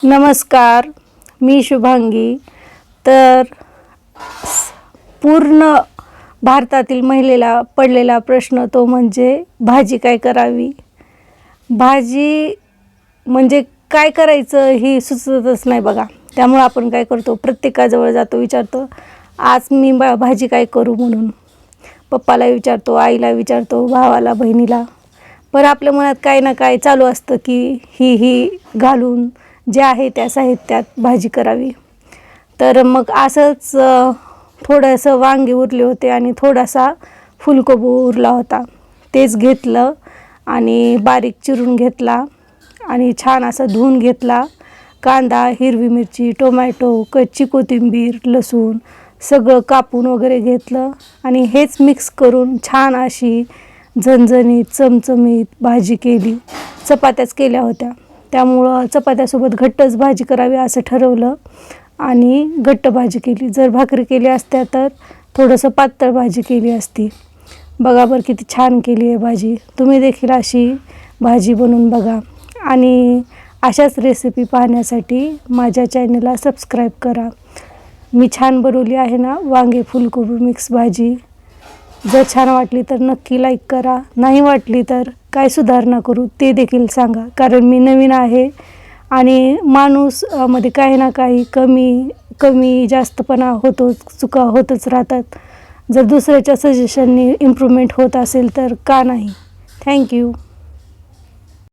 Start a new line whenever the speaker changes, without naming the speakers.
नमस्कार, मी शुभांगी. तर पूर्ण भारतातील महिलेला पडलेला प्रश्न तो म्हणजे भाजी काय करावी. भाजी म्हणजे काय करायचं ही सुचतच नाही बघा. त्यामुळे आपण काय करतो, प्रत्येकाजवळ जातो, विचारतो आज मी भाजी काय करू म्हणून. पप्पाला विचारतो, आईला विचारतो, भावाला, बहिणीला. पण आपल्या मनात काही ना काही चालू असतं की ही घालून जे आहे त्या साहित्यात भाजी करावी. तर मग असंच थोडंसं वांगे उरले होते आणि थोडासा फुलकोबी उरला होता. तेच घेतलं आणि बारीक चिरून घेतला आणि छान असं धुवून घेतला. कांदा, हिरवी मिरची, टोमॅटो, कच्ची कोथिंबीर, लसूण सगळं कापून वगैरे घेतलं आणि हेच मिक्स करून छान अशी झणझणीत चमचमीत भाजी केली. चपात्याच केल्या होत्या, त्यामुळं चपात्यासोबत घट्टच भाजी करावी असं ठरवलं आणि घट्ट भाजी केली. जर भाकरी केली असत्या तर थोडंसं पातळ भाजी केली असती. बघा बरं किती छान केली आहे भाजी. तुम्ही देखील अशी भाजी बनवून बघा आणि अशाच रेसिपी पाहण्यासाठी माझ्या चॅनलला सबस्क्राईब करा. मी छान बनवली आहे ना वांगे फुलकोबी मिक्स भाजी. जर छान वाटली तर नक्की लाईक करा. नाही वाटली तर काय सुधारणा करू ते देखील सांगा, कारण मी नवीन आहे आणि माणूस मध्ये काही ना काही कमी जास्तपणा होतो, चुका होतच राहतात. जर दुसऱ्याच्या सजेशननी इम्प्रूव्हमेंट होत असेल तर का नाही. थँक्यू.